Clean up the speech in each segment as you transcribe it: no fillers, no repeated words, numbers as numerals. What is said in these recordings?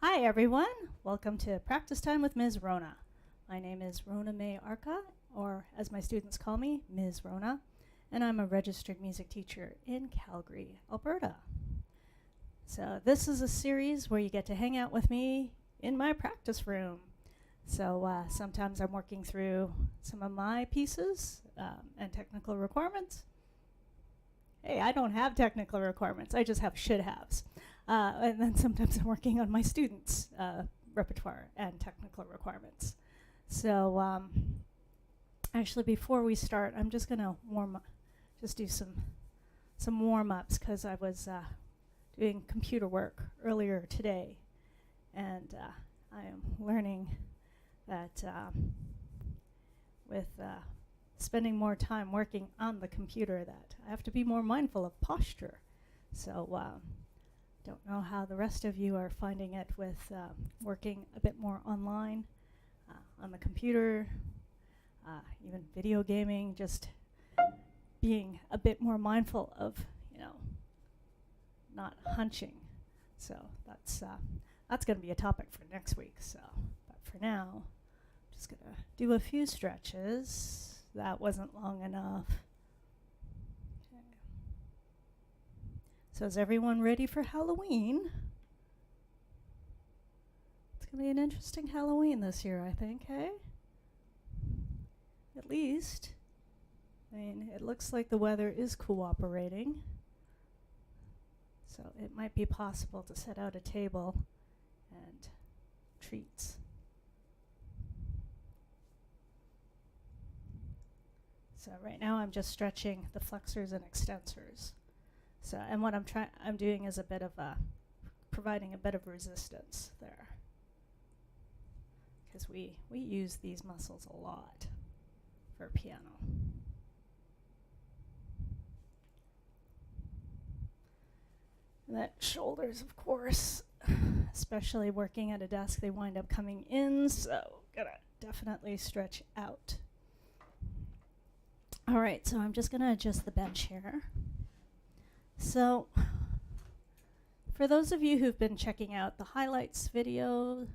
Hi everyone, welcome to Practice Time with Ms. Rhona. My name is Rhona May Arca, or as my students call me, Ms. Rhona, and I'm a registered music teacher in Calgary, Alberta. So this is a series where you get to hang out with me in my practice room. So sometimes I'm working through some of my pieces and technical requirements. Hey, I don't have technical requirements, I just have should-haves. And then sometimes I'm working on my students' repertoire and technical requirements. So actually before we start, I'm just gonna do some warm-ups because I was doing computer work earlier today. And I am learning that with spending more time working on the computer that I have to be more mindful of posture. So don't know how the rest of you are finding it with working a bit more online, on the computer, even video gaming, just being a bit more mindful of, not hunching. So that's going to be a topic for next week. So, but for now, I'm just going to do a few stretches. That wasn't long enough. Okay. So is everyone ready for Halloween? It's going to be an interesting Halloween this year, I think, hey? At least. I mean, it looks like the weather is cooperating. So it might be possible to set out a table and treats. So right now I'm just stretching the flexors and extensors. So, and what I'm doing is a bit of providing a bit of resistance there. Because we use these muscles a lot for piano. And that shoulders, of course, especially working at a desk, they wind up coming in, so gotta definitely stretch out. All right, so I'm just gonna adjust the bench here. So for those of you who've been checking out the highlights videos,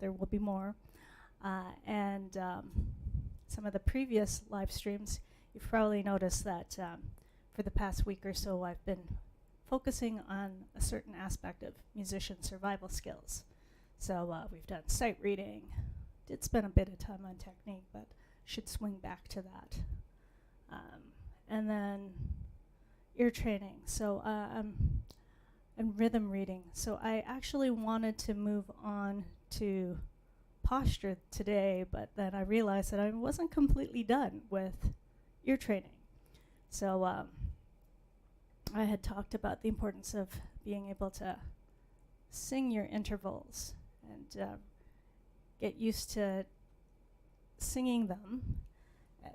there will be more, and some of the previous live streams, you've probably noticed that for the past week or so I've been focusing on a certain aspect of musician survival skills. So we've done sight reading, did spend a bit of time on technique, but should swing back to that. And then ear training. So and rhythm reading. So I actually wanted to move on to posture today, but then I realized that I wasn't completely done with ear training. So I had talked about the importance of being able to sing your intervals and get used to singing them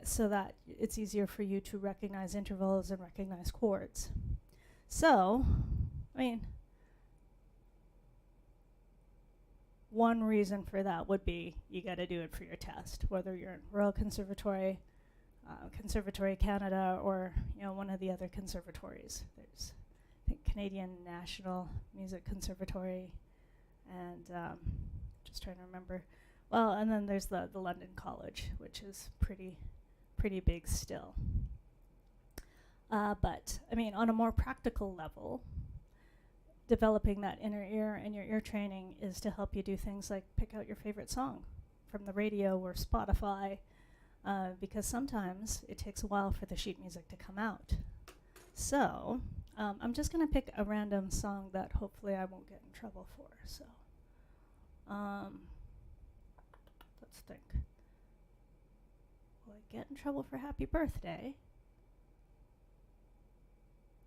so that it's easier for you to recognize intervals and recognize chords. So, I mean, one reason for that would be you got to do it for your test, whether you're in Royal Conservatory, Conservatory Canada, or one of the other conservatories. There's, I think, Canadian National Music Conservatory, and just trying to remember. Well, and then there's the London College, which is pretty big still. But I mean, on a more practical level, developing that inner ear and your ear training is to help you do things like pick out your favorite song from the radio or Spotify, because sometimes it takes a while for the sheet music to come out. So I'm just going to pick a random song that hopefully I won't get in trouble for. So let's think. Will I get in trouble for Happy Birthday?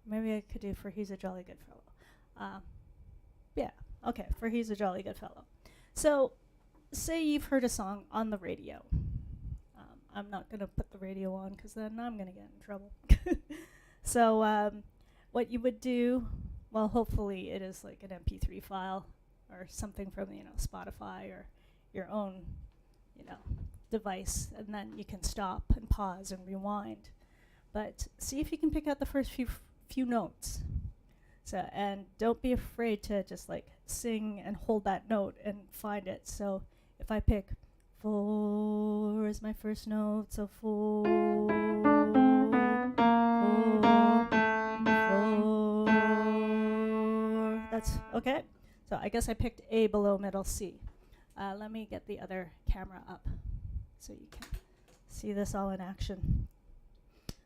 Maybe I could do For He's a Jolly Good Fellow. Yeah, okay, For He's a Jolly Good Fellow. So say you've heard a song on the radio. I'm not going to put the radio on because then I'm going to get in trouble. So what you would do, well, hopefully it is like an MP3 file or something from, Spotify or your own, device, and then you can stop and pause and rewind. But see if you can pick out the first few notes. So, and don't be afraid to just like sing and hold that note and find it. So if I pick 4 is my first note, so 4, 4, that's okay. So I guess I picked A below middle C. Let me get the other camera up so you can see this all in action.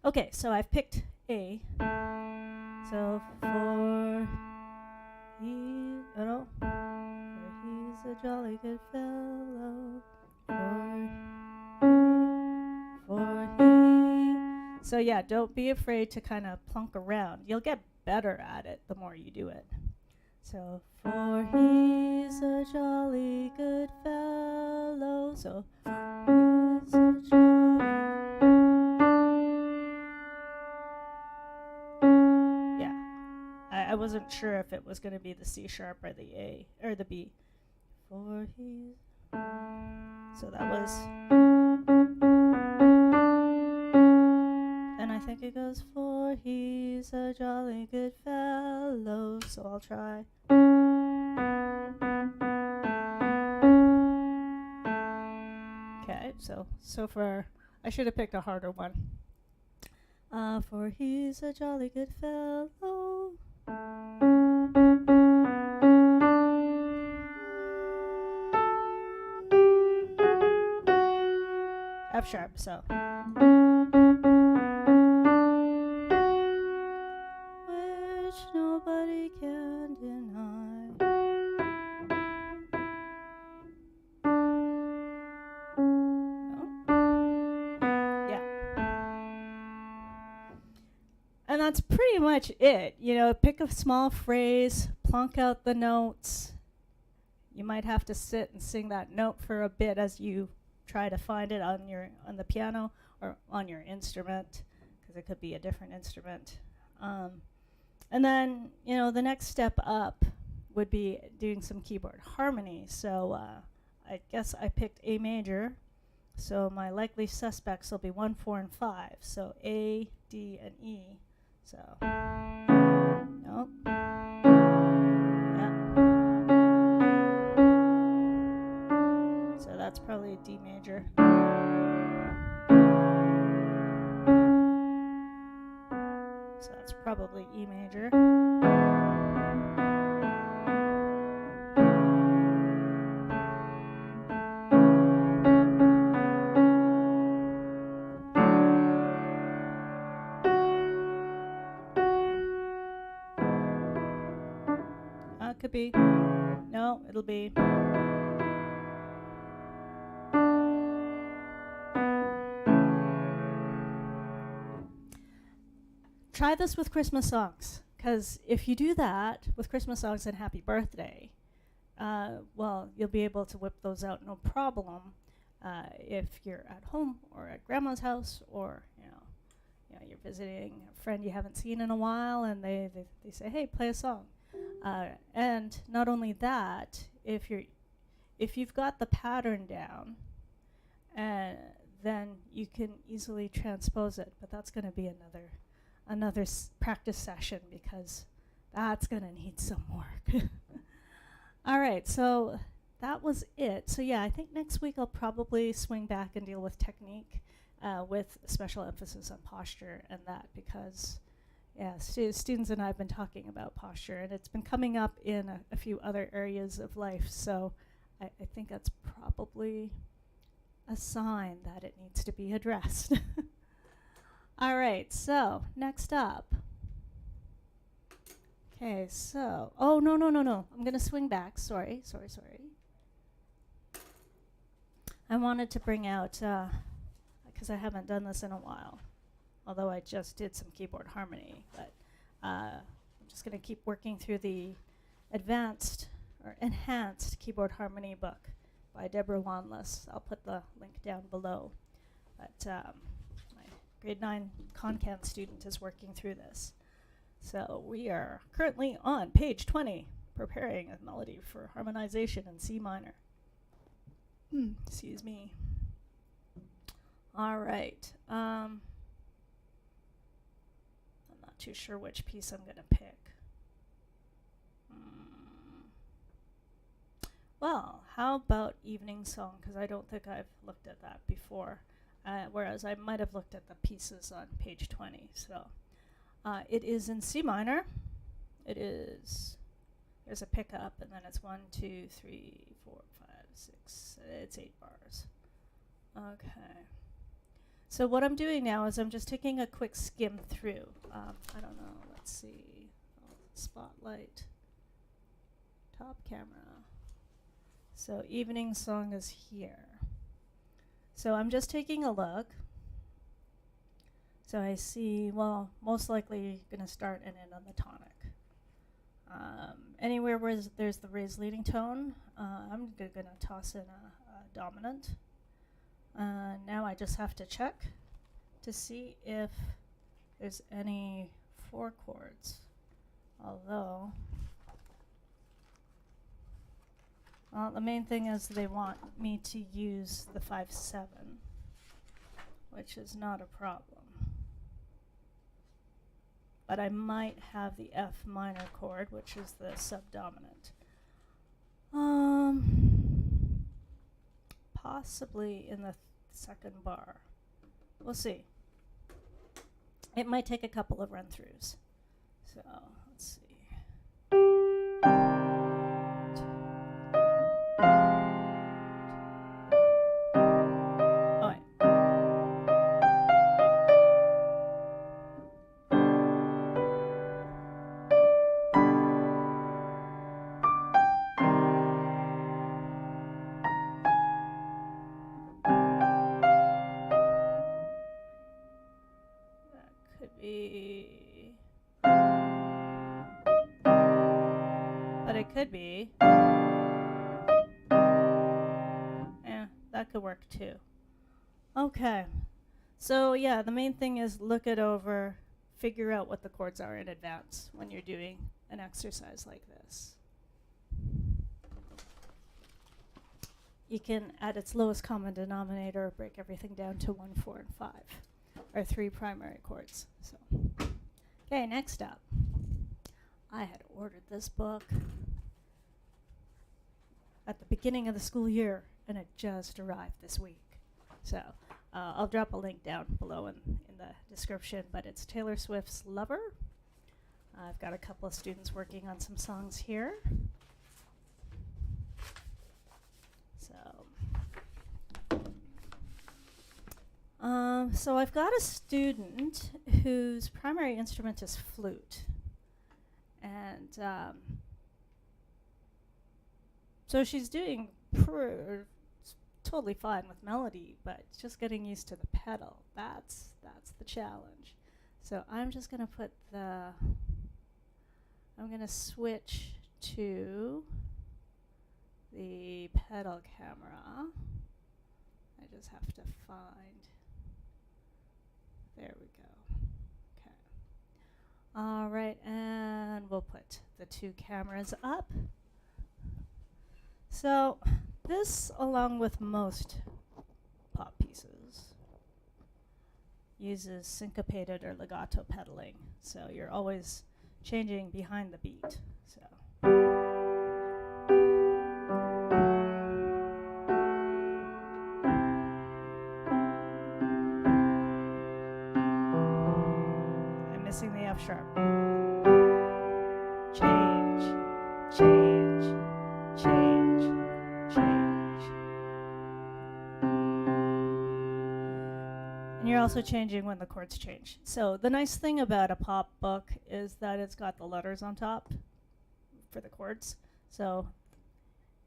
Okay, so I've picked A. So for he's a jolly good fellow. For he. So yeah, don't be afraid to kind of plunk around. You'll get better at it the more you do it. So for he's a jolly good fellow. So he's a jolly. Yeah, I wasn't sure if it was going to be the C sharp or the A or the B. For he's. So that was. And I think it goes for he's a jolly good fellow. So I'll try. Okay, so for I should have picked a harder one. For he's a jolly good fellow. F sharp, so. Which nobody can deny. No? Yeah. And that's pretty much it. You know, pick a small phrase, plunk out the notes. You might have to sit and sing that note for a bit as you try to find it on the piano or on your instrument, because it could be a different instrument. And then, you know, the next step up would be doing some keyboard harmony. So I guess I picked A major. So my likely suspects will be 1, 4, and 5. So A, D, and E. So, no. Yeah. So that's probably a D major. So that's probably E major. Could be. No, it'll be. Try this with Christmas songs, because if you do that with Christmas songs and Happy Birthday, well, you'll be able to whip those out no problem if you're at home or at grandma's house, or you know you're visiting a friend you haven't seen in a while, and they say, hey, play a song. And not only that, if you've got the pattern down, then you can easily transpose it. But that's going to be another practice session, because that's going to need some work. All right, so that was it. So yeah, I think next week I'll probably swing back and deal with technique with special emphasis on posture and that, because yeah, students and I have been talking about posture, and it's been coming up in a few other areas of life. So I think that's probably a sign that it needs to be addressed. All right, so next up. Okay, so, oh, no. I'm going to swing back. Sorry. I wanted to bring out, because I haven't done this in a while, although I just did some keyboard harmony, but I'm just going to keep working through the advanced or enhanced keyboard harmony book by Deborah Wanless. I'll put the link down below. But my grade 9 Concan student is working through this. So we are currently on page 20, preparing a melody for harmonization in C minor. Excuse me. All right. I'm not too sure which piece I'm going to pick. Well, how about Evening Song? Because I don't think I've looked at that before, whereas I might have looked at the pieces on page 20. So it is in C minor. It is, there's a pickup, and then it's 1, 2, 3, 4, 5, 6, it's 8 bars. Okay. So what I'm doing now is I'm just taking a quick skim through. I don't know, let's see. Spotlight. Top camera. So Evening Song is here. So I'm just taking a look. So I see, well, most likely going to start and end on the tonic. Anywhere where there's the raised leading tone, I'm going to toss in a dominant. Now I just have to check to see if there's any 4 chords. Although, well, the main thing is they want me to use the 5/7, which is not a problem. But I might have the F minor chord, which is the subdominant. Possibly in the second bar. We'll see. It might take a couple of run-throughs. So, let's see. Could be. Yeah, that could work too. Okay. So yeah, the main thing is look it over, figure out what the chords are in advance when you're doing an exercise like this. You can, at its lowest common denominator, break everything down to 1, 4, and 5, or 3 primary chords. So, okay, next up. I had ordered this book at the beginning of the school year, and it just arrived this week. So I'll drop a link down below in the description, but it's Taylor Swift's Lover. I've got a couple of students working on some songs here. So I've got a student whose primary instrument is flute. And so she's doing totally fine with melody, but just getting used to the pedal. That's the challenge. So I'm just going to I'm going to switch to the pedal camera. I just have to find, there we go. Okay. All right, and we'll put the 2 cameras up. So this, along with most pop pieces, uses syncopated or legato pedaling. So you're always changing behind the beat. So. I'm missing the F sharp. Change, change, change, change. And you're also changing when the chords change. So the nice thing about a pop book is that it's got the letters on top for the chords. So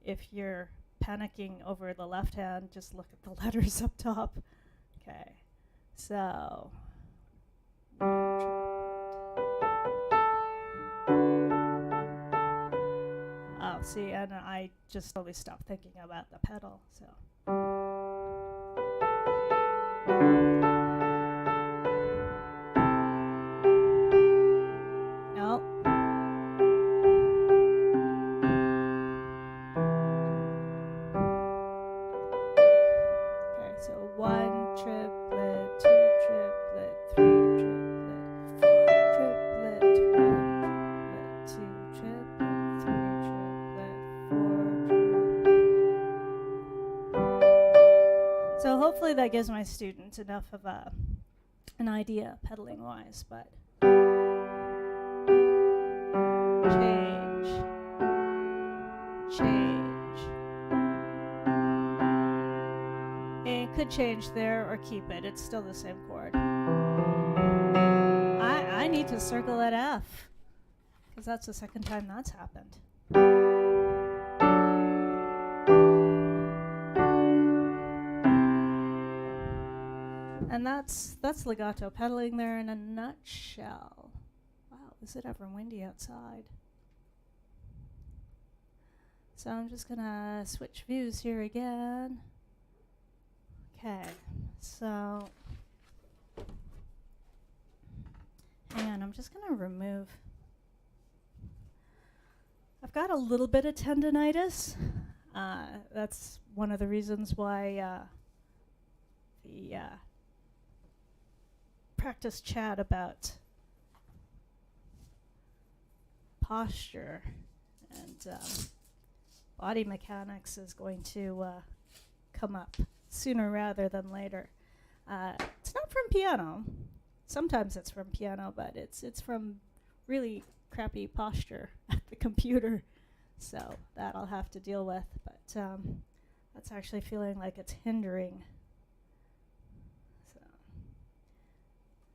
if you're panicking over the left hand, just look at the letters up top. Okay, so. Oh, see, and I just totally stopped thinking about the pedal, so. No. Okay, so 1 triplet, 2 triplet, 3 triplet, 4 triplet, 1 triplet, 2 triplet, 3 triplet, 4 triplet. hopefully that gives my students enough of an idea pedaling wise, but change, change. It could change there or keep it. It's still the same chord. I need to circle that F, because that's the second time that's happened. And that's legato pedaling there in a nutshell. Wow, is it ever windy outside? So I'm just gonna switch views here again. Okay, so hang on, I'm just gonna remove. I've got a little bit of tendonitis. That's one of the reasons why the practice chat about posture and body mechanics is going to come up sooner rather than later. It's not from piano. Sometimes it's from piano, but it's from really crappy posture at the computer. So that I'll have to deal with. But that's actually feeling like it's hindering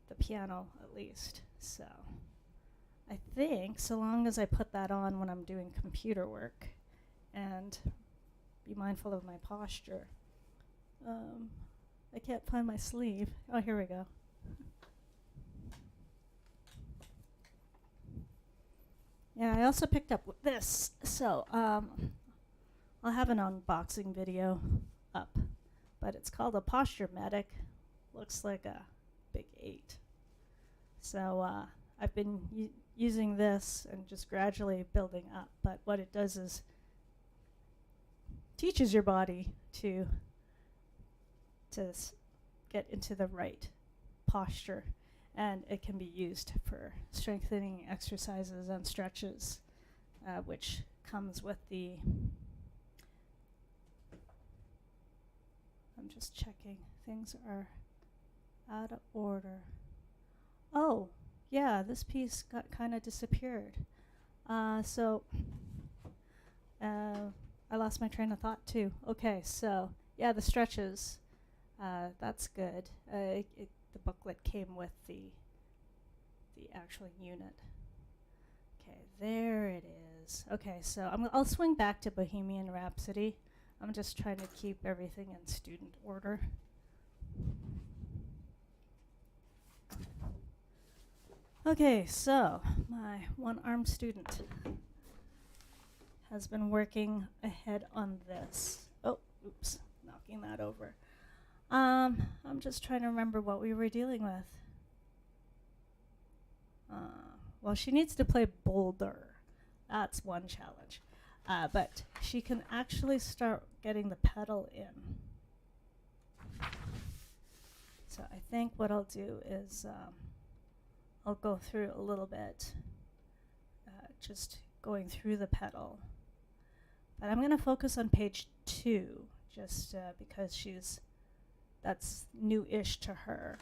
the piano, at least. So I think so long as I put that on when I'm doing computer work and be mindful of my posture. I can't find my sleeve. Oh, here we go. Yeah, I also picked up this. So I'll have an unboxing video up, but it's called a Posture Medic. Looks like a big 8. So I've been using this and just gradually building up. But what it does is teaches your body to get into the right posture, and it can be used for strengthening exercises and stretches, which comes with the. I'm just checking. Things are out of order. Oh, yeah, this piece got kind of disappeared. So I lost my train of thought too. Okay, so yeah, the stretches, that's good. The booklet came with the actual unit. Okay, there it is. Okay, so I'll swing back to Bohemian Rhapsody. I'm just trying to keep everything in student order. Okay, so my one-armed student has been working ahead on this. Oh, oops, knocking that over. I'm just trying to remember what we were dealing with. Well, she needs to play bolder. That's one challenge. But she can actually start getting the pedal in. So I think what I'll do is I'll go through a little bit, just going through the pedal. But I'm going to focus on page 2, just because that's new-ish to her.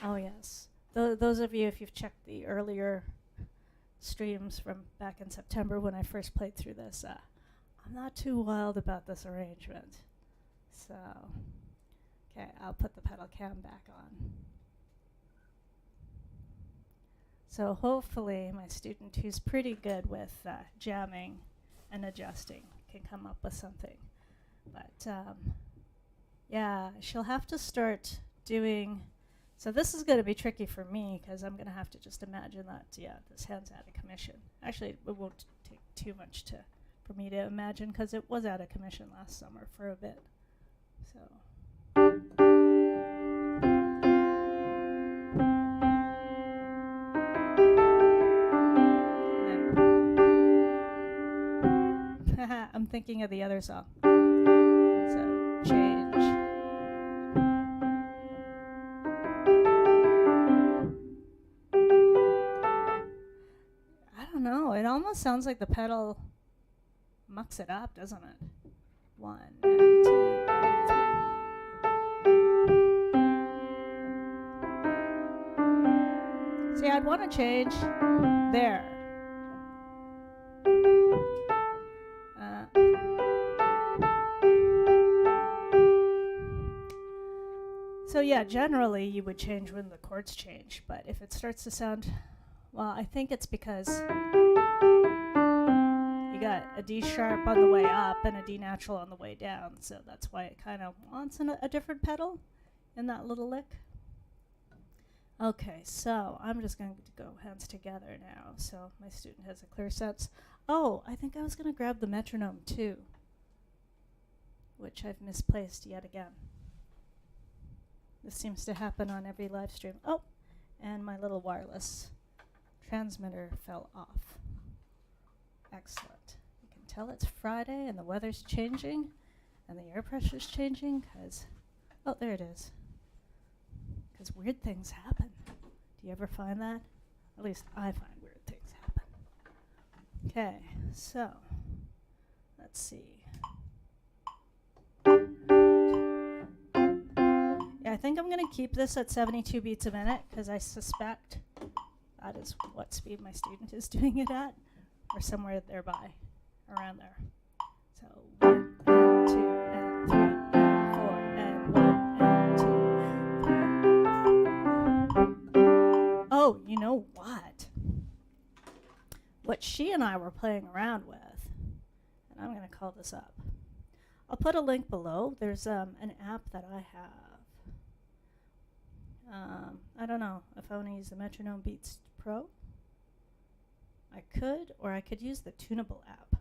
Oh, yes. Those of you, if you've checked the earlier streams from back in September when I first played through this, I'm not too wild about this arrangement. So, okay, I'll put the pedal cam back on. So hopefully my student who's pretty good with jamming and adjusting can come up with something. But yeah, she'll have to start doing. So this is going to be tricky for me because I'm going to have to just imagine that, yeah, this hand's out of commission. Actually, it won't take too much for me to imagine because it was out of commission last summer for a bit. So. I'm thinking of the other song. So, change. I don't know. It almost sounds like the pedal mucks it up, doesn't it? 1 and 2. See, I'd want to change there. So yeah, generally you would change when the chords change, but if it starts to sound, well, I think it's because you got a D sharp on the way up and a D natural on the way down, so that's why it kind of wants a different pedal in that little lick. Okay, so I'm just going to go hands together now, so my student has a clear sense. Oh, I think I was going to grab the metronome too, which I've misplaced yet again. This seems to happen on every live stream. Oh, and my little wireless transmitter fell off. Excellent. You can tell it's Friday and the weather's changing and the air pressure's changing because, oh, there it is. Because weird things happen. Do you ever find that? At least I find weird things happen. Okay, so let's see. Yeah, I think I'm going to keep this at 72 beats a minute because I suspect that is what speed my student is doing it at, or somewhere thereby, around there. So 1 and 2 and 3 and 4 and 1 and 2, 3. Oh, you know what? What she and I were playing around with, and I'm going to call this up. I'll put a link below. There's an app that I have. I don't know if I want to use the Metronome Beats Pro. I could, or I could use the Tunable app.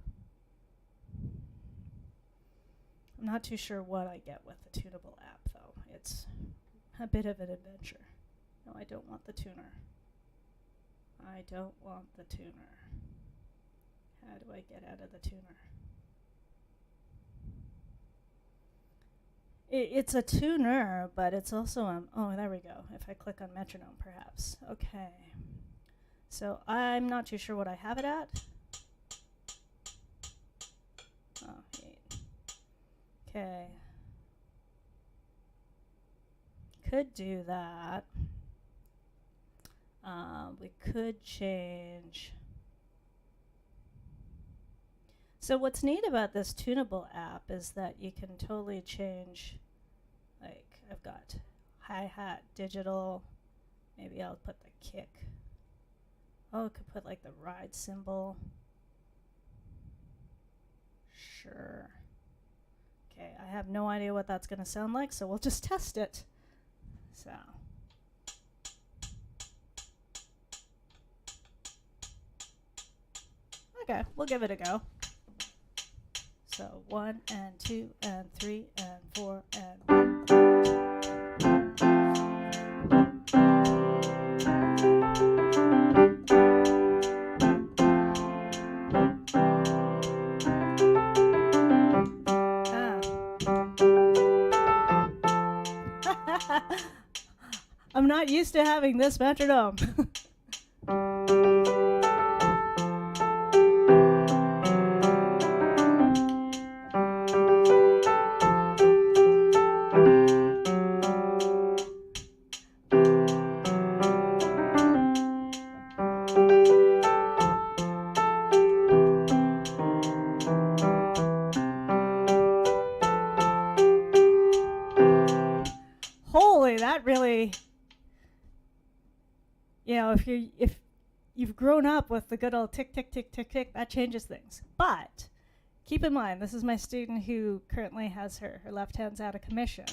I'm not too sure what I get with the Tunable app, though. It's a bit of an adventure. No, I don't want the tuner. I don't want the tuner. How do I get out of the tuner? It's a tuner, but it's also oh, there we go. If I click on metronome, perhaps. Okay. So I'm not too sure what I have it at. Oh, 8. Okay. Could do that. We could change. So what's neat about this Tunable app is that you can totally change, like I've got hi-hat, digital, maybe I'll put the kick. Oh, I could put like the ride cymbal. Sure. Okay, I have no idea what that's going to sound like, so we'll just test it. So. Okay, we'll give it a go. So 1 and 2 and 3 and 4 and 1. I'm not used to having this metronome. Really, you know, if you've grown up with the good old tick tick tick tick tick, that changes things. But keep in mind, this is my student who currently has her left hand's out of commission,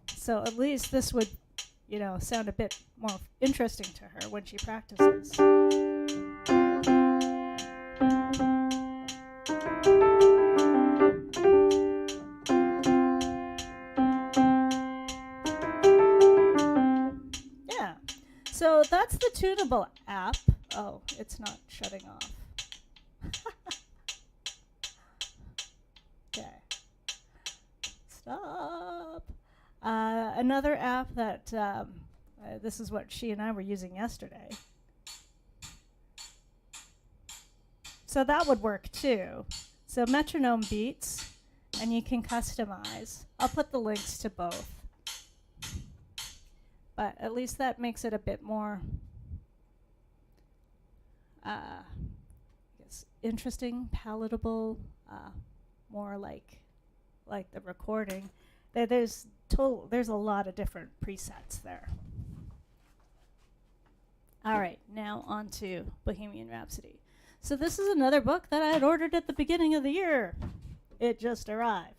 so at least this would, you know, sound a bit more interesting to her when she practices. So that's the Tunable app. Oh, it's not shutting off. Okay. Stop. Another app that, this is what she and I were using yesterday. So that would work too. So Metronome Beats, and you can customize. I'll put the links to both. But at least that makes it a bit more I guess interesting, palatable, more like the recording. There's a lot of different presets there. All right, now on to Bohemian Rhapsody. So this is another book that I had ordered at the beginning of the year. It just arrived.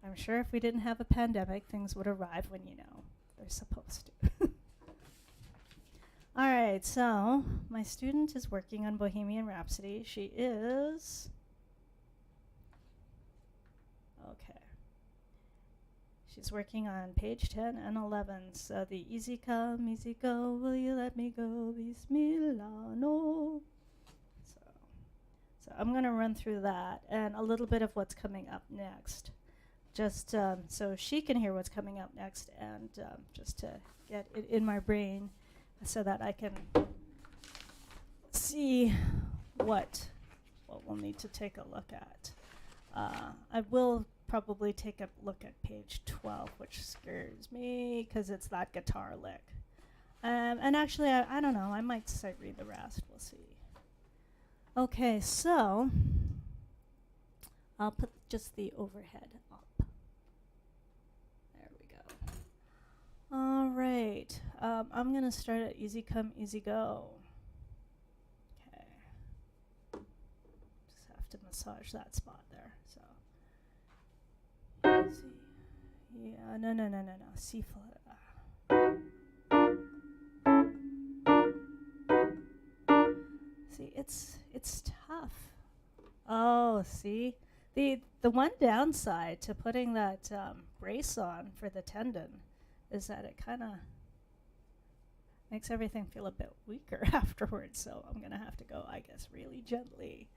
I'm sure if we didn't have a pandemic, things would arrive when they're supposed to. All right, so my student is working on Bohemian Rhapsody. She is... Okay. She's working on page 10 and 11. So the easy come, easy go, will you let me go, Bismillah. So I'm going to run through that and a little bit of what's coming up next. Just so she can hear what's coming up next, and just to get it in my brain so that I can see what we'll need to take a look at. I will probably take a look at page 12, which scares me because it's that guitar lick. And actually, I don't know, I might sight read the rest, we'll see. Okay, so I'll put just the overhead up. There we go. All right, I'm gonna start at easy come, easy go. Okay, just have to massage that spot there. So, easy. Yeah, no, C flat. See, it's tough. Oh, see, the one downside to putting that brace on for the tendon is that it kind of makes everything feel a bit weaker afterwards. So I'm gonna have to go, I guess, really gently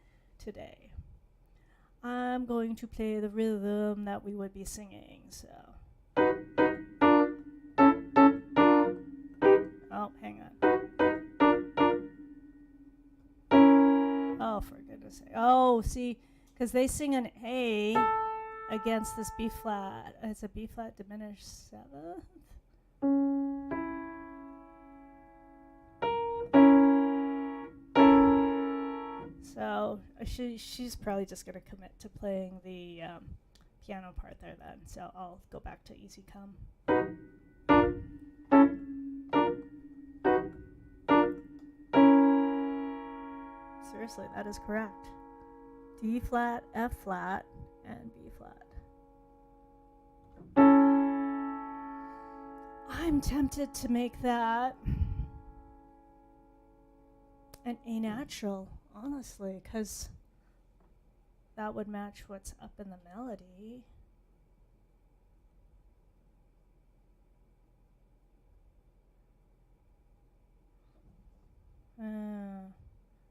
today. I'm going to play the rhythm that we would be singing. So, oh, hang on. Oh, for goodness sake. Oh, see, because they sing an A against this B flat. It's a B flat diminished seventh. So she's probably just going to commit to playing the piano part there then. So I'll go back to easy come. Seriously, that is correct. D flat, F flat, and B flat. I'm tempted to make that an A natural, honestly, because that would match what's up in the melody.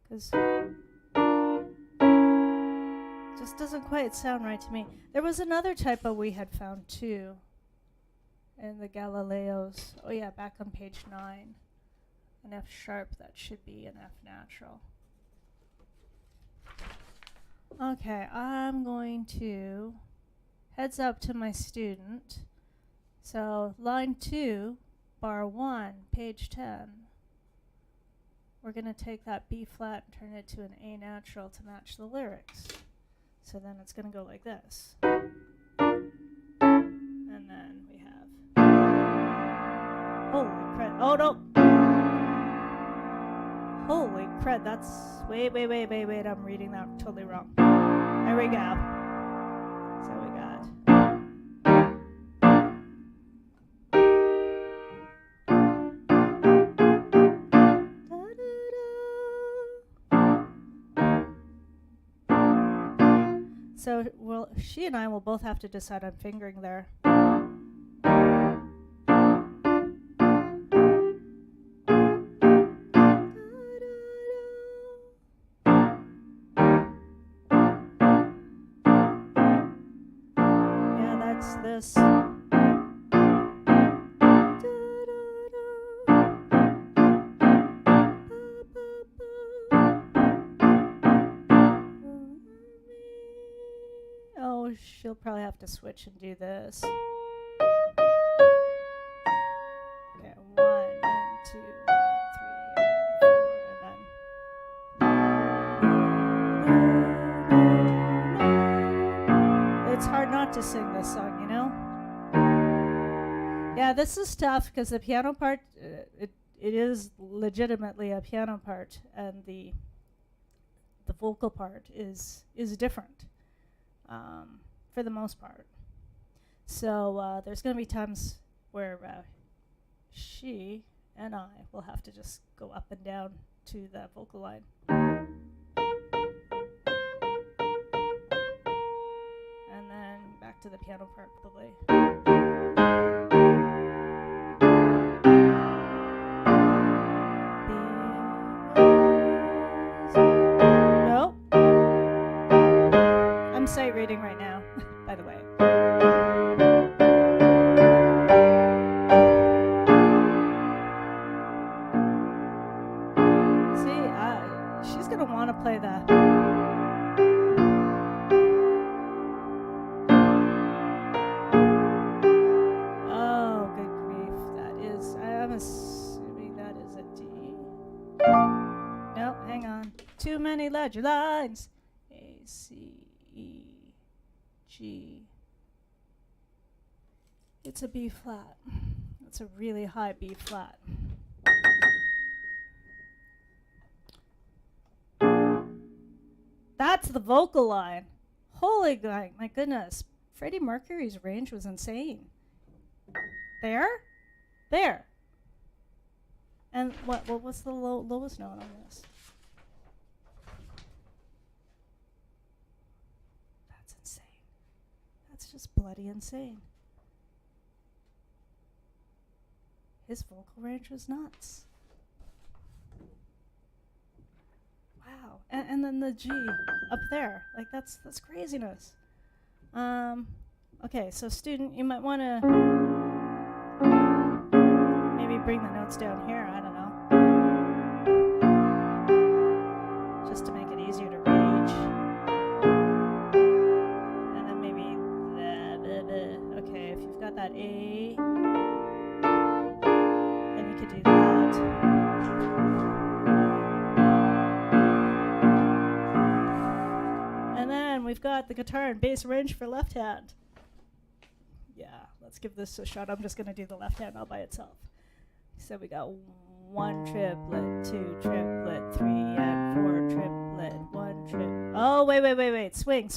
Because just doesn't quite sound right to me. There was another typo we had found too in the Galileos. Oh yeah, back on page 9. An F sharp, that should be an F natural. Okay, I'm going to heads up to my student. So line 2, bar 1, page 10. We're going to take that B flat and turn it to an A natural to match the lyrics. So then it's going to go like this. And then we have... Holy crud. Oh, no! Holy crud, that's... Wait, I'm reading that totally wrong. There we go. So we got... So she and I will both have to decide on fingering there. Yeah, that's this. She'll probably have to switch and do this. this is tough because the piano part, it is legitimately a piano part, and the vocal part is different for the most part. So there's going to be times where she and I will have to just go up and down to the vocal line. And then back to the piano part probably. No. I'm sight reading right now, by the way. She's going to want to play that. Oh, good grief. I'm assuming that is a D. Nope, hang on. Too many ledger lines. A, C, E, G. It's a B flat. It's a really high B flat. That's the vocal line. Holy God, my goodness. Freddie Mercury's range was insane. There. And what was the lowest note on this? That's insane. That's just bloody insane. His vocal range was nuts. Wow. And then the G up there. Like that's craziness. Okay, so student, you might want to maybe bring the notes down here, I don't know. Just to make it easier to reach. And then maybe okay, if you've got that A, then you could do that. And then we've got the guitar and bass range for left hand. Yeah, let's give this a shot. I'm just going to do the left hand all by itself. So we got 1 triplet, 2 triplet, 3 and 4 triplet, 1 triplet. Oh, wait. Swing.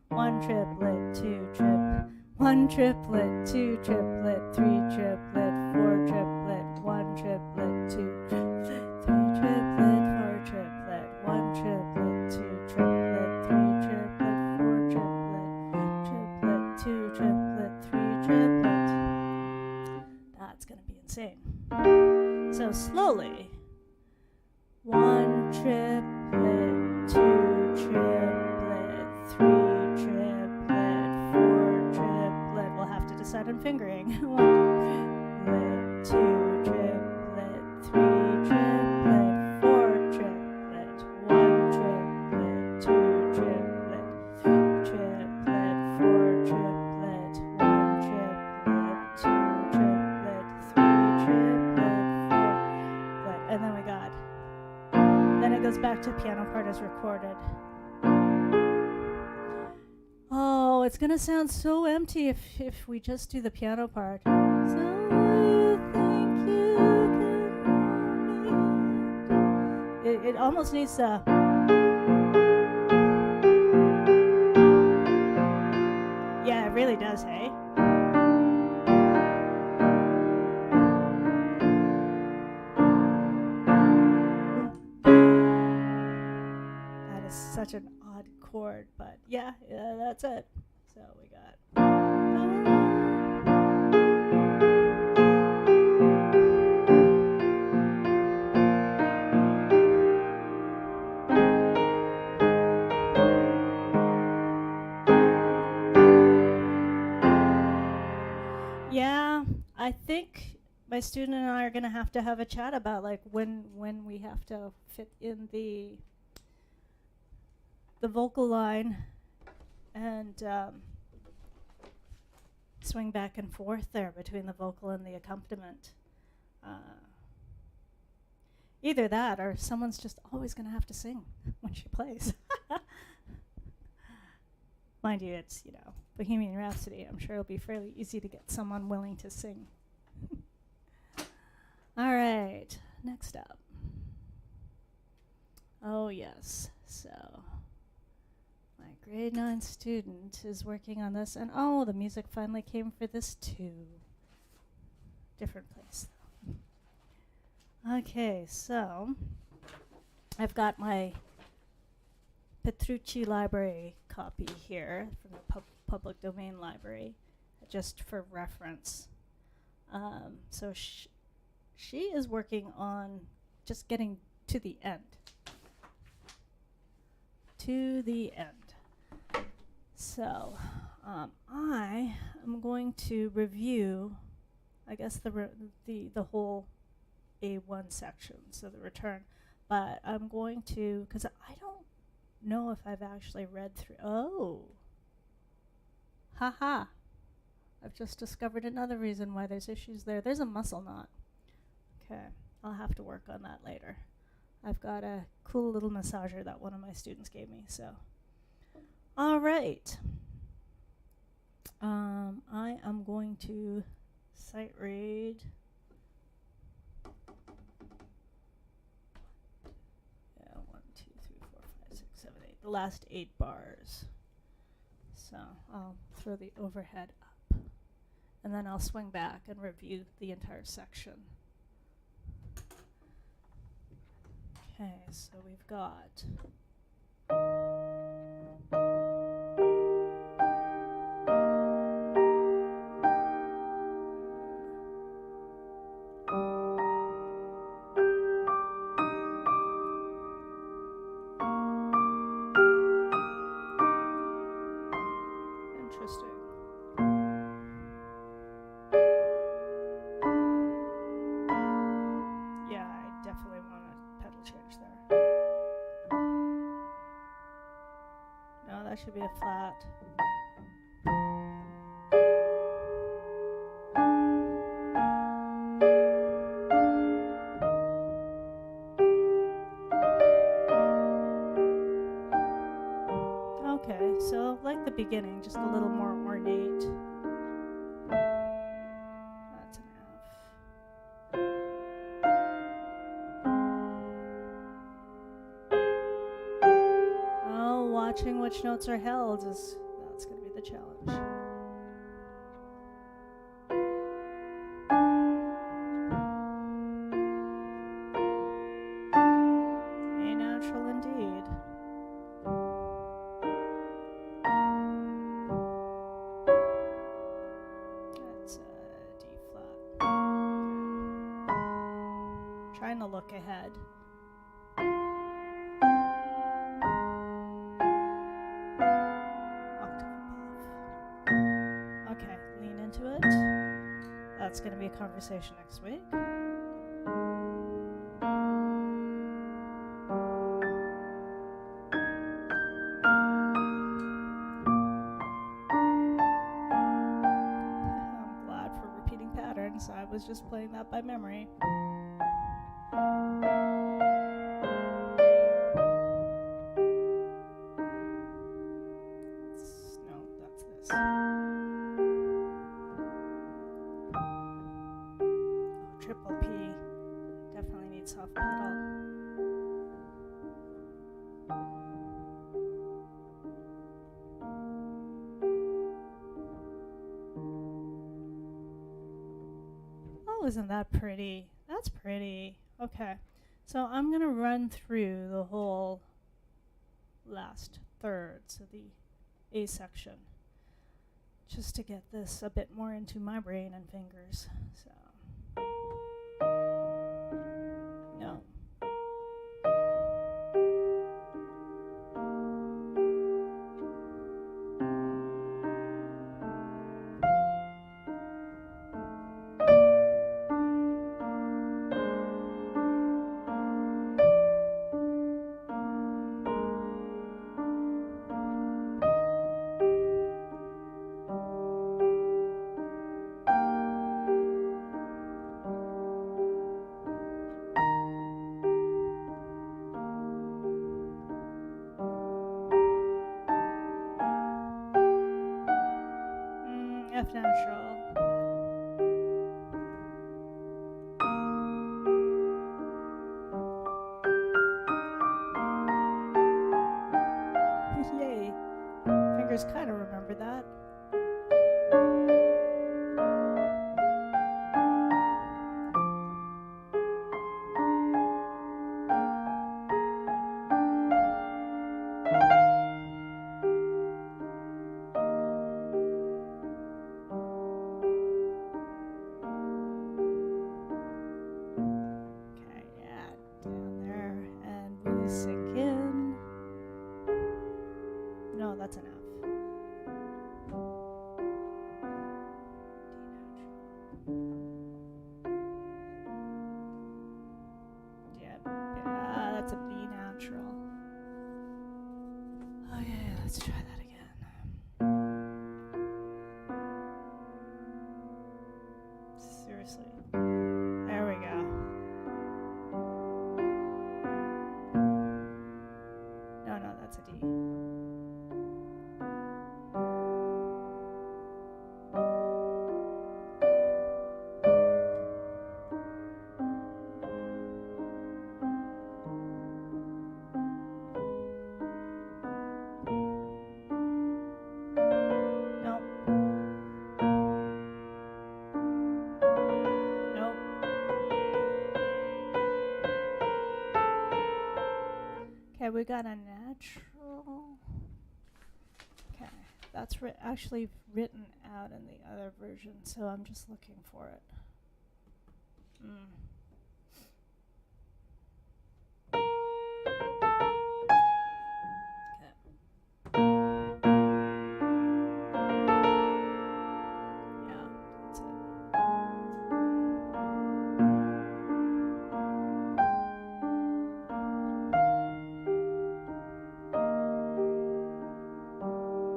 1 triplet, 2 triplet, 1 triplet, 2 triplet, 3 triplet, 4 triplet, 1 triplet, 2 triplet, 3 triplet, 4 triplet, 1 triplet, 2 triplet, 3 triplet, 4 triplet, 2 triplet, 3 triplet. That's going to be insane. So slowly. 1 triplet, 2 triplet, 3 triplet, 4 triplet. We'll have to decide on fingering. 1 triplet, 2 triplet, 3 triplet, 4 triplet, 1 triplet, 2 triplet, 3 triplet, 4 triplet, 1 triplet, 2 triplet, 3 triplet, 4. And then then it goes back to piano part as recorded. Oh, it's gonna sound so empty if we just do the piano part. So you think you can. It almost needs to. Yeah, it really does, hey? Such an odd chord, but yeah, that's it. So we got. Yeah, I think my student and I are going to have a chat about like when we have to fit in the vocal line and swing back and forth there between the vocal and the accompaniment. Either that or someone's just always going to have to sing when she plays. Mind you, it's, Bohemian Rhapsody. I'm sure it'll be fairly easy to get someone willing to sing next up? Oh yes, so my grade 9 student is working on this, and oh, the music finally came for this too. Different place though. Okay, so I've got my Petrucci library copy here from the public domain library, just for reference. So she is working on just getting to the end. To the end. So I am going to review, I guess, the whole A1 section, so the return. But I'm going to, because I don't know if I've actually read through. Oh, haha! I've just discovered another reason why there's issues there. There's a muscle knot. Okay, I'll have to work on that later. I've got a cool little massager that one of my students gave me, so. All right. I am going to sight read. Yeah, 1, 2, 3, 4, 5, 6, 7, 8. The last 8 bars. So I'll throw the overhead up. And then I'll swing back and review the entire section. Okay, so we've got interesting. Yeah, I definitely want a pedal change there. No, that should be a flat. Okay, so like the beginning, just a little more ornate. That's an F. Oh, watching which notes are held that's going to be the challenge. A natural indeed. That's a D flat. Okay. Trying to look ahead. Okay, lean into it. That's going to be a conversation next week. I'm glad for repeating patterns. I was just playing that by memory. That's this. Triple P definitely needs soft pedal. Oh, isn't that pretty? That's pretty. Okay, so I'm gonna run through the whole last third, so the A section, just to get this a bit more into my brain and fingers. So. No. F natural. let's try that again. Seriously. There we go. No, that's a D. We got a natural. Okay, that's actually written out in the other version, so I'm just looking for it.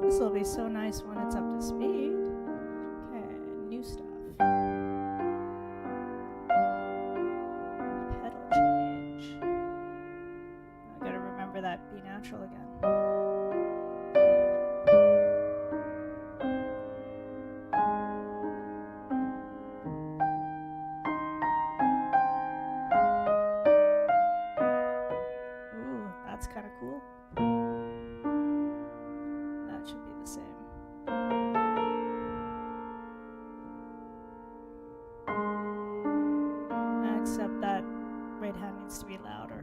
This will be so nice when it's up to speed. Okay, new stuff. Pedal change. I gotta remember that B natural again. Ooh, that's kind of cool. Should be the same. Except that right hand needs to be louder.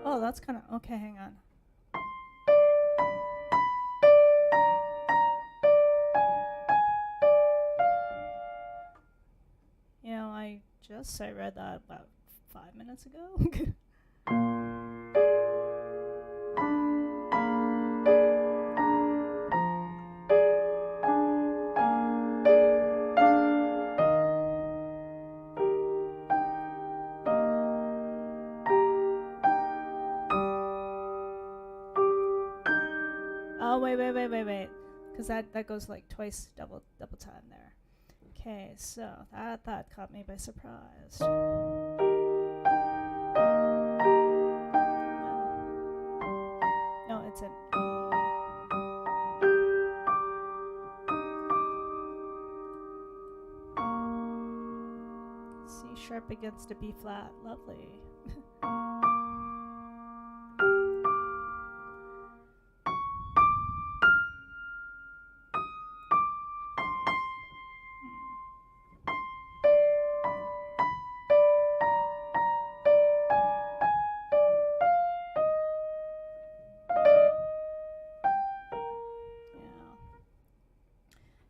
Oh, that's kind of okay. Hang on. I read that about 5 minutes ago. Oh, wait. Because that goes like twice double time there. Okay, so that caught me by surprise. No, it's an E. C sharp against a B flat. Lovely.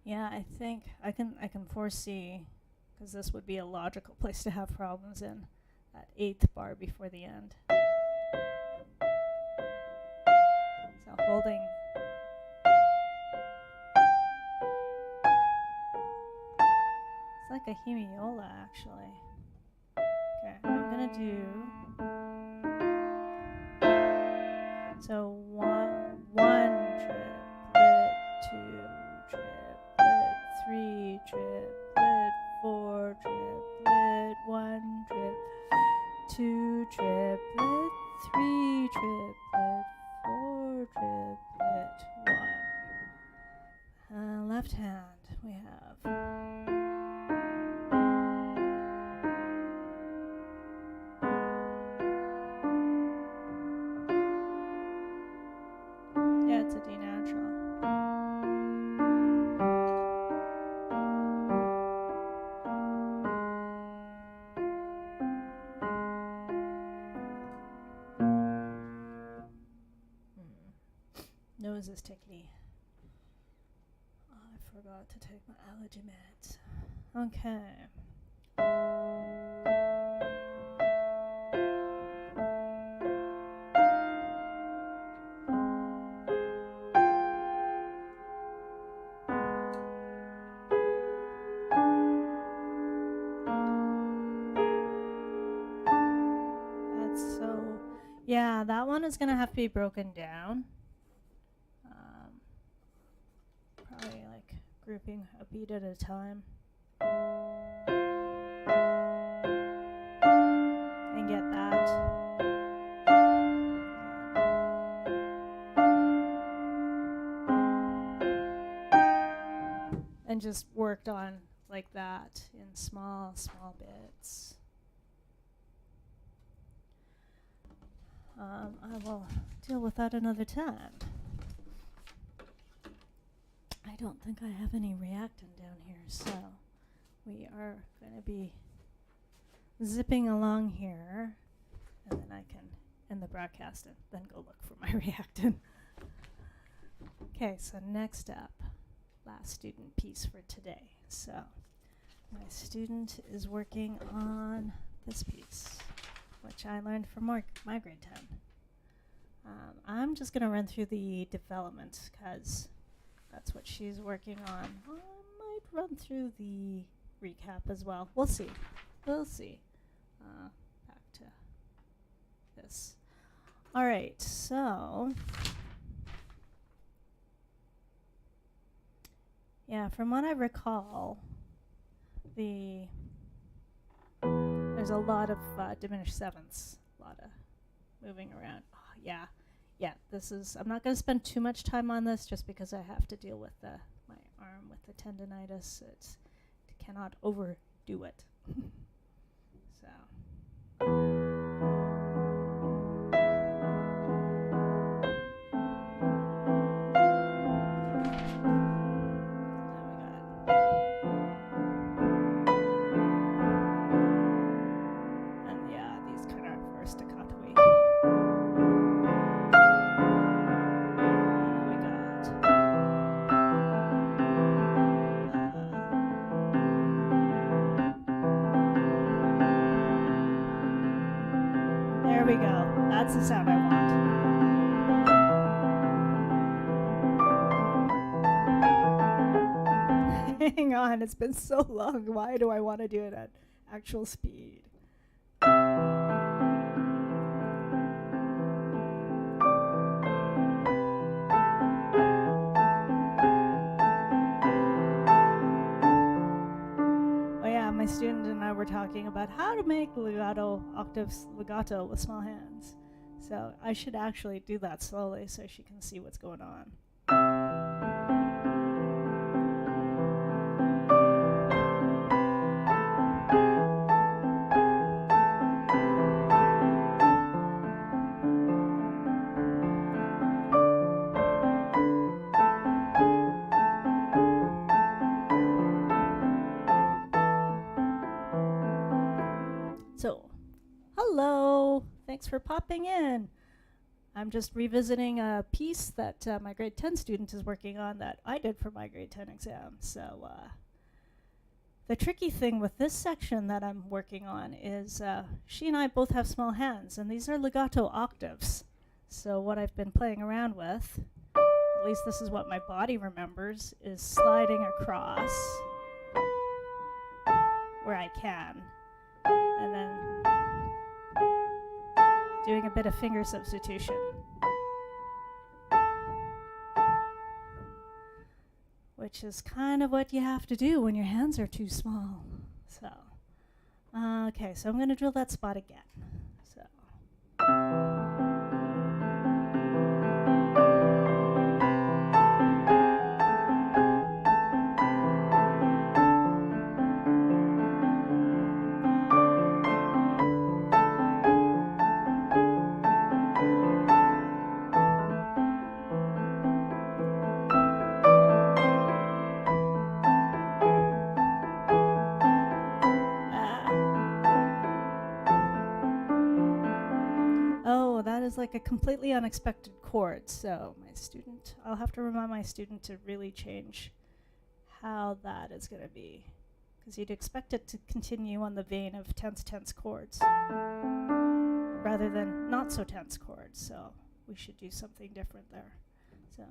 Yeah, I think I can foresee, because this would be a logical place to have problems in, that 8th bar before the end. So holding. It's like a hemiola, actually. Okay, I'm gonna do. So one triplet, 2 triplet, 3 triplet, 4 triplet, 1 triplet, 2 triplet, 3 triplet, 4 triplet, 1. Left hand, we have. Yeah, it's a D natural. Nose is tickly. Oh, I forgot to take my allergy meds. Okay. Yeah, that one is going to have to be broken down. Probably like grouping a beat at a time. And get that. And just worked on like that in small bits. I will deal with that another time. I don't think I have any reactant down here, so we are going to be zipping along here, and then I can end the broadcast and then go look for my reactant. Okay, so next up, last student piece for today. So my student is working on this piece, which I learned from my grade 10. I'm just going to run through the development because that's what she's working on. I might run through the recap as well. We'll see. We'll see. Back to this. All right, so yeah, from what I recall, there's a lot of diminished sevenths, a lot of moving around. Oh, yeah. I'm not going to spend too much time on this just because I have to deal with my arm with the tendonitis. It cannot overdo it. So. That's the sound I want. Hang on, it's been so long. Why do I want to do it at actual speed? My student and I were talking about how to make octaves legato with small hands. So I should actually do that slowly so she can see what's going on. So, hello, thanks for popping in. I'm just revisiting a piece that my grade 10 student is working on that I did for my grade 10 exam. So the tricky thing with this section that I'm working on is she and I both have small hands, and these are legato octaves. So what I've been playing around with, at least this is what my body remembers, is sliding across where I can. And then doing a bit of finger substitution. Which is kind of what you have to do when your hands are too small. So, okay, so I'm going to drill that spot again. So. Like a completely unexpected chord, so I'll have to remind my student to really change how that is going to be, because you'd expect it to continue on the vein of tense chords rather than not so tense chords, so we should do something different there. So.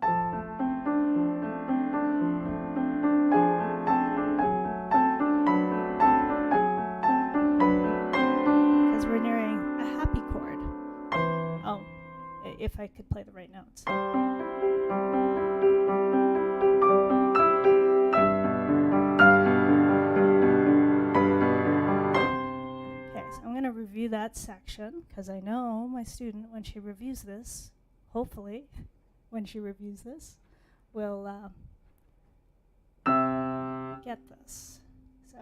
Because we're nearing a happy chord. Oh, if I could play the right notes. Okay, so I'm going to review that section because I know my student, when she reviews this, hopefully, when she reviews this, will get this. So.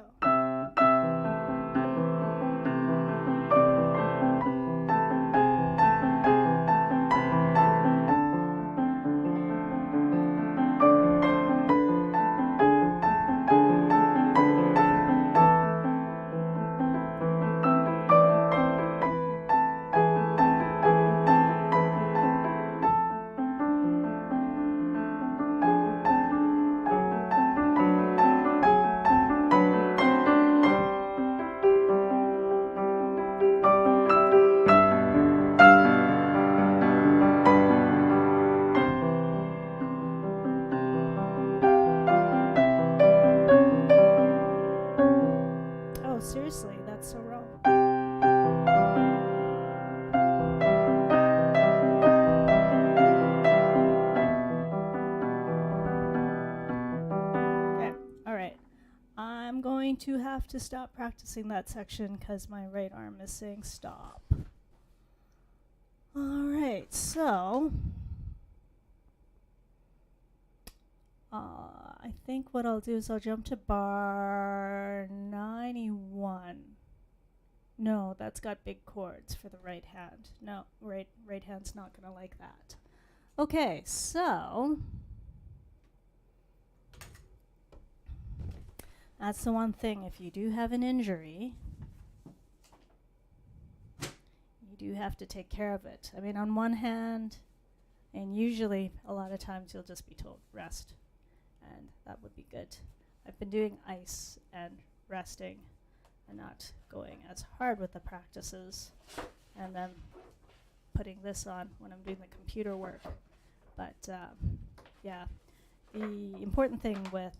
Seriously, that's so wrong. Okay, all right. I'm going to have to stop practicing that section because my right arm is saying stop. All right, so I think what I'll do is I'll jump to bar 91. No, that's got big chords for the right hand. No, right hand's not going to like that. Okay, so that's the one thing. If you do have an injury, you do have to take care of it. I mean, on one hand, and usually a lot of times you'll just be told rest, and that would be good. I've been doing ice and resting and not going as hard with the practices, and then putting this on when I'm doing the computer work. But yeah, the important thing with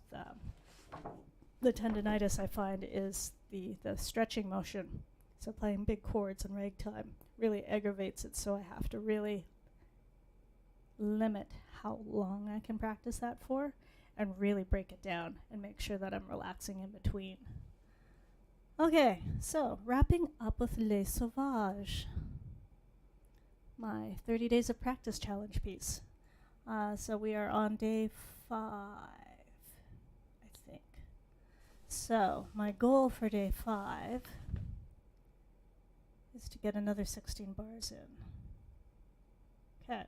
the tendonitis I find is the stretching motion. So playing big chords in ragtime really aggravates it, so I have to really limit how long I can practice that for and really break it down and make sure that I'm relaxing in between. Okay, so wrapping up with Les Sauvages, my 30 days of practice challenge piece. So we are on day 5, I think. So my goal for day 5 is to get another 16 bars in. Okay,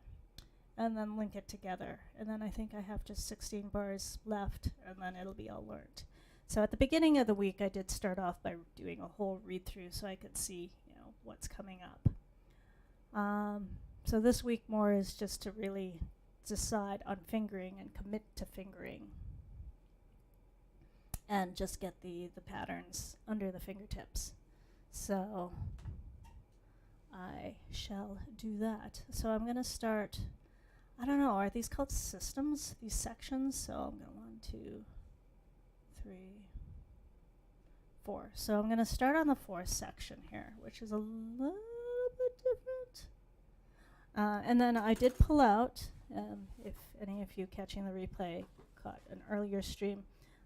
and then link it together. And then I think I have just 16 bars left, and then it'll be all learned. So at the beginning of the week, I did start off by doing a whole read-through so I could see, what's coming up. So this week more is just to really decide on fingering and commit to fingering and just get the patterns under the fingertips. So I shall do that. So I'm going to start, I don't know, are these called systems, these sections? So I'm going to 1, 2, 3, 4. So I'm going to start on the 4th section here, which is a little bit different. And then I did pull out, if any of you catching the replay caught an earlier stream,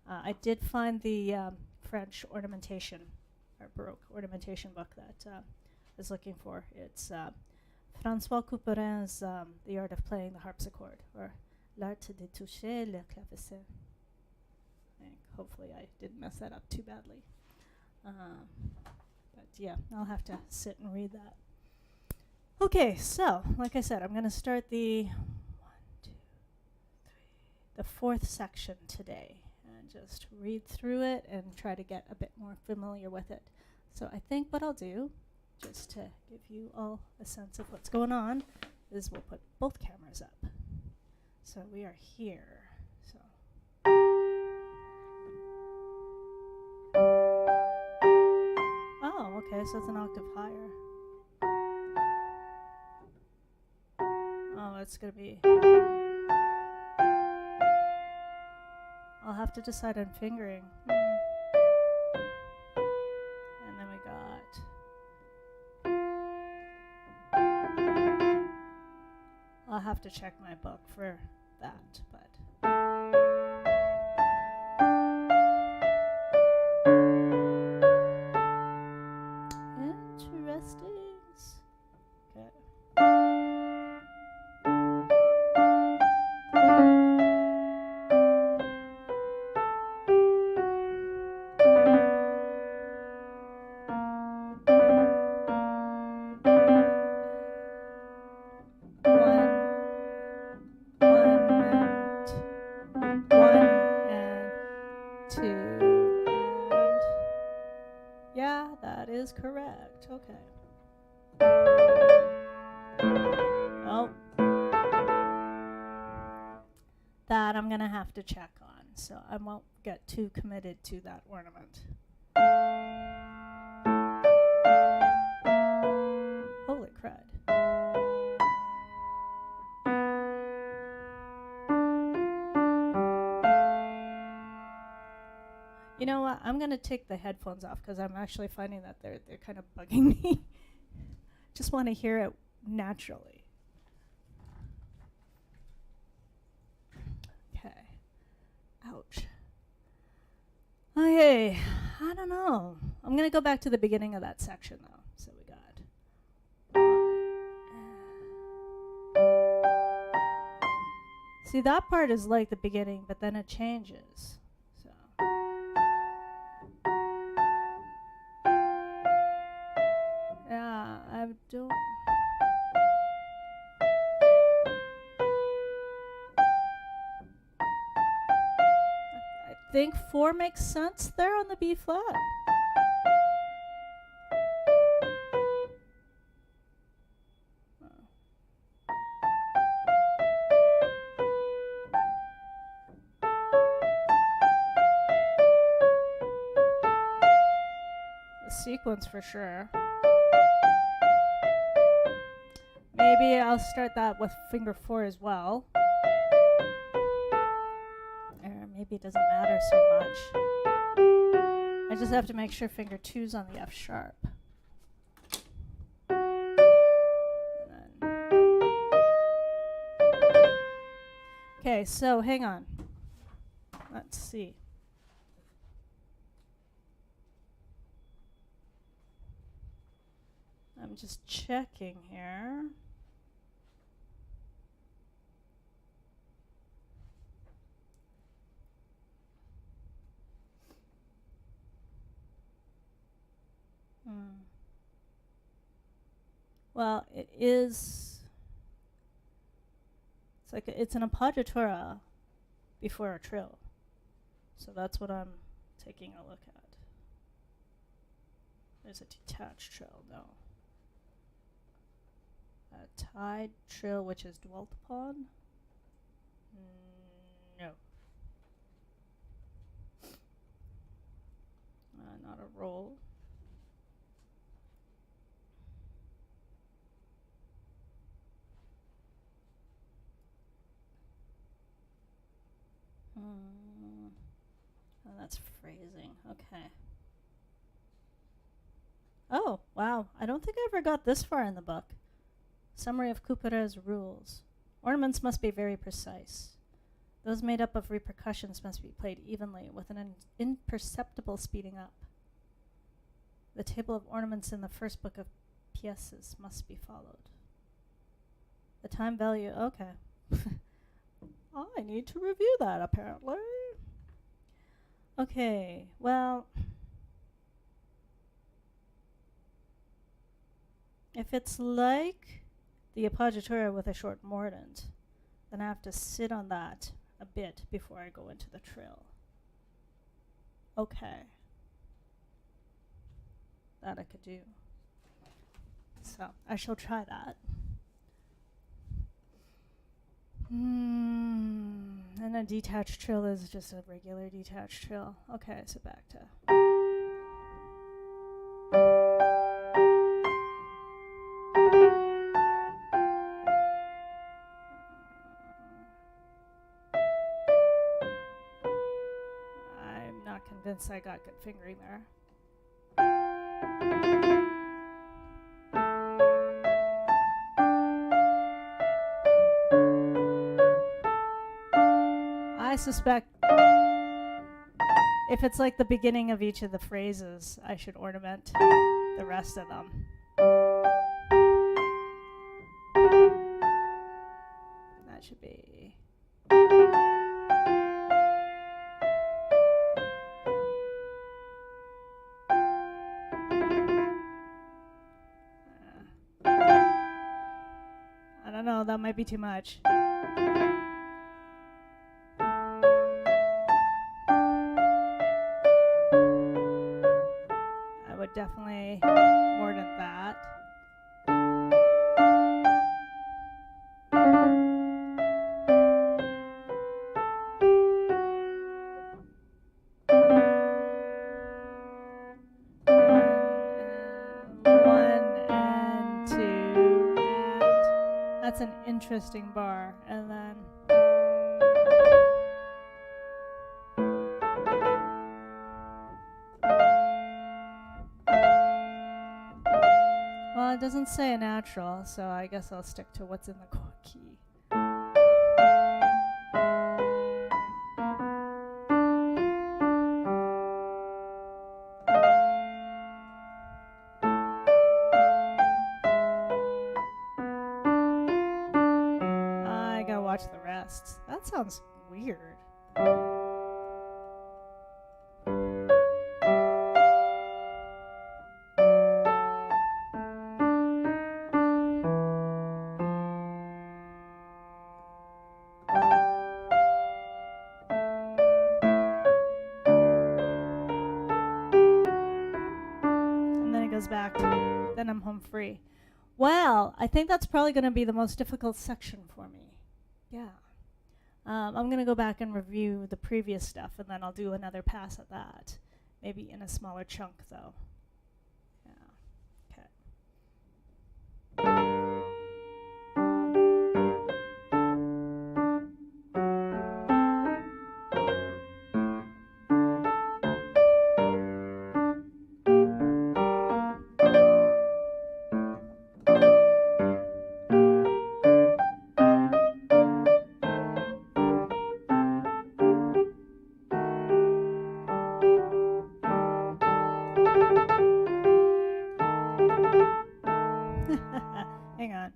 I did find the French ornamentation, or Baroque ornamentation book that I was looking for. It's François Couperin's The Art of Playing the Harpsichord, or L'Art de toucher le clavecin. Hopefully I didn't mess that up too badly. But yeah, I'll have to sit and read that. Okay, so like I said, I'm going to start the 4th section today and just read through it and try to get a bit more familiar with it. So I think what I'll do, just to give you all a sense of what's going on, is we'll put both cameras up. So we are here. So. Oh, okay, so it's an octave higher. Oh, it's going to be... I'll have to decide on fingering. And then we got... 1, have to check my book for that, but. Interesting. Okay. Is correct. Okay. Oh. That I'm going to have to check on, so I won't get too committed to that ornament. Holy crud. You know what? I'm going to take the headphones off because I'm actually finding that they're kind of bugging me. Just want to hear it naturally. Okay. Ouch. Okay. I don't know. I'm going to go back to the beginning of that section, though. So we got 1. See, that part is like the beginning, but then it changes. Yeah, I don't. I think 4 makes sense there on the B flat. The sequence for sure. Maybe I'll start that with finger 4 as well. Or maybe it doesn't matter so much. I just have to make sure finger 2's on the F sharp. Okay, so hang on. Let's see. I'm just checking here. Well, it is. It's an appoggiatura before a trill, so that's what I'm taking a look at. There's a detached trill, no. A tied trill which is dwelt upon? No. Not a roll. Oh, that's phrasing. Okay. Oh, wow. I don't think I ever got this far in the book. Summary of Couperet's rules. Ornaments must be very precise. Those made up of repercussions must be played evenly with an imperceptible speeding up. The table of ornaments in the first book of pieces must be followed. The time value, okay. I need to review that, apparently. Okay, well, if it's like the appoggiatura with a short mordent, then I have to sit on that a bit before I go into the trill. Okay. That I could do. So I shall try that. And a detached trill is just a regular detached trill. Okay, so back to. I'm not convinced I got good fingering there. I suspect if it's like the beginning of each of the phrases, I should ornament the rest of them. That should be. I don't know, that might be too much. I would definitely mordant that. That's an interesting bar. And then well, it doesn't say a natural, so I guess I'll stick to what's in the key. Watch the rest. That sounds weird. And then it goes back to, then I'm home free. Well, I think that's probably going to be the most difficult section for me. Yeah. I'm going to go back and review the previous stuff, and then I'll do another pass at that. Maybe in a smaller chunk, though. Yeah. Okay. Hang on.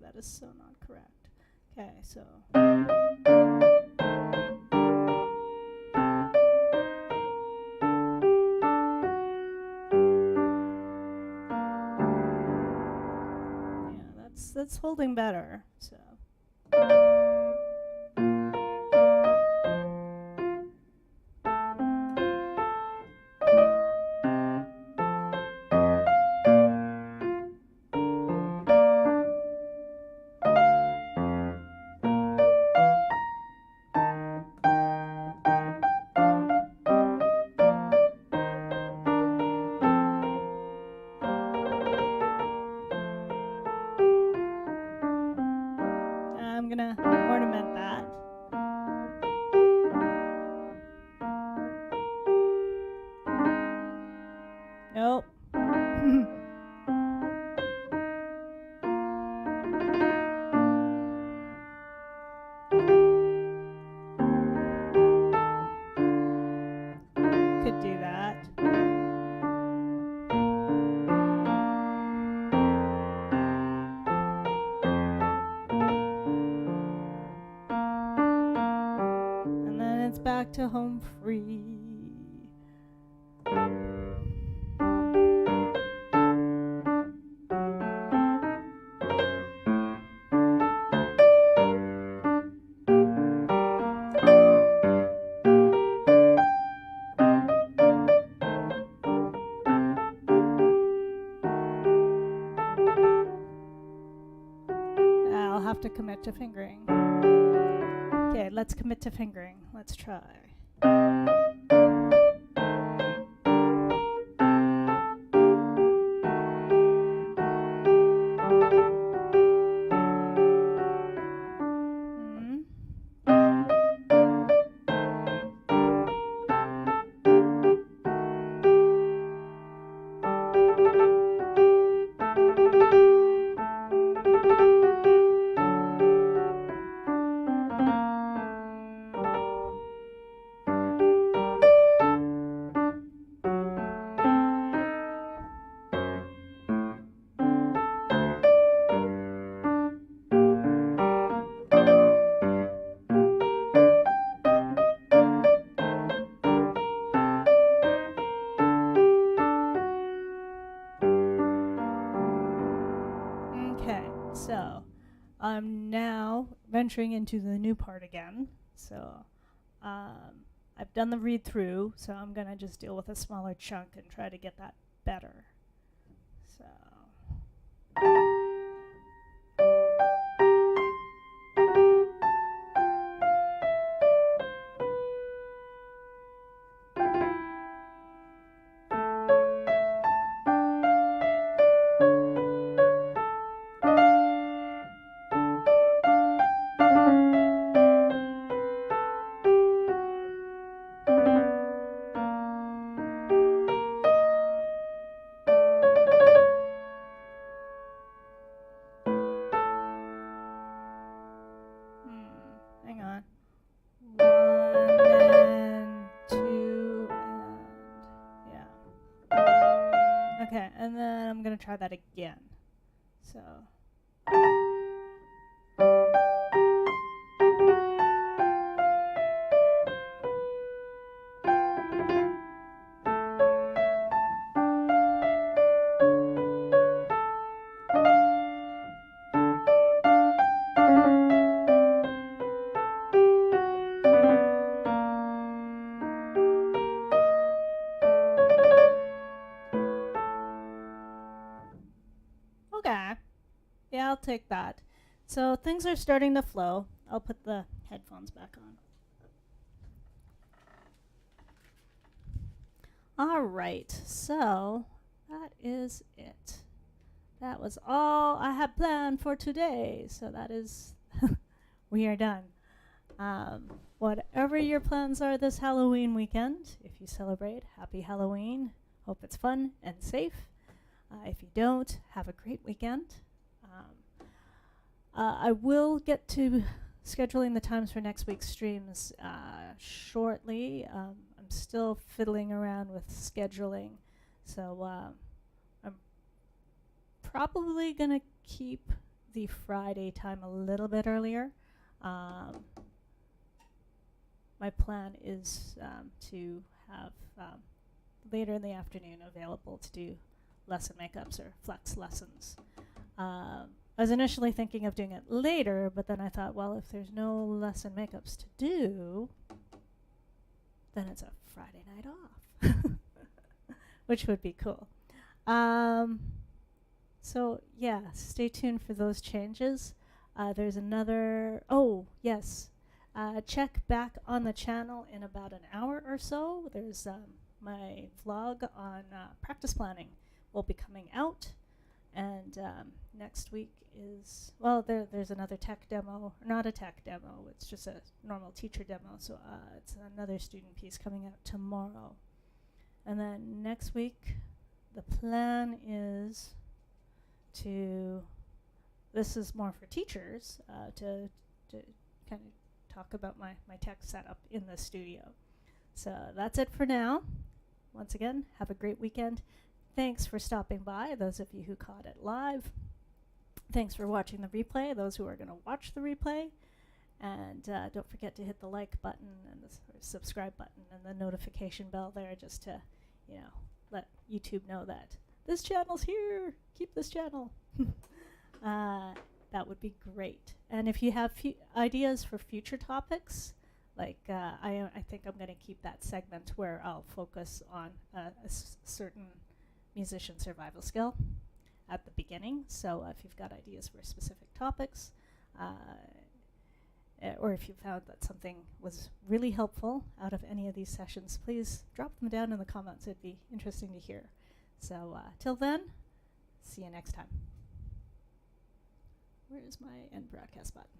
That is so not correct. Okay, so. Yeah, that's holding better. So. I'm gonna ornament that. Nope. Could do that. Back to home free. I'll have to commit to fingering. Okay, let's commit to fingering. Let's try. I'm now venturing into the new part again. So I've done the read through, so I'm going to just deal with a smaller chunk and try to get that better. So. Hang on. 1 and 2 and yeah. Okay, and then I'm gonna try that again. So. Okay. Yeah, I'll take that. So things are starting to flow. I'll put the headphones back on. All right, so that is it. That was all I had planned for today. So that is, we are done. Whatever your plans are this Halloween weekend, if you celebrate, happy Halloween. Hope it's fun and safe. If you don't, have a great weekend. I will get to scheduling the times for next week's streams shortly. I'm still fiddling around with scheduling, so I'm probably going to keep the Friday time a little bit earlier. My plan is to have later in the afternoon available to do lesson makeups or flex lessons. I was initially thinking of doing it later, but then I thought, well, if there's no lesson makeups to do, then it's a Friday night off, which would be cool. So yeah, stay tuned for those changes. There's another, oh yes, check back on the channel in about an hour or so. There's my vlog on practice planning will be coming out, and next week is, well, there's another tech demo, not a tech demo, it's just a normal teacher demo, so it's another student piece coming out tomorrow. And then next week, the plan is to, this is more for teachers, to kind of talk about my tech setup in the studio. So that's it for now. Once again, have a great weekend. Thanks for stopping by, those of you who caught it live. Thanks for watching the replay, those who are going to watch the replay. And don't forget to hit the like button and the subscribe button and the notification bell there, just to, you know, let YouTube know that this channel's here. Keep this channel. That would be great. And if you have ideas for future topics, like I think I'm going to keep that segment where I'll focus on a certain musician survival skill at the beginning. So if you've got ideas for specific topics, or if you found that something was really helpful out of any of these sessions, please drop them down in the comments. It'd be interesting to hear. So till then, see you next time. Where is my end broadcast button?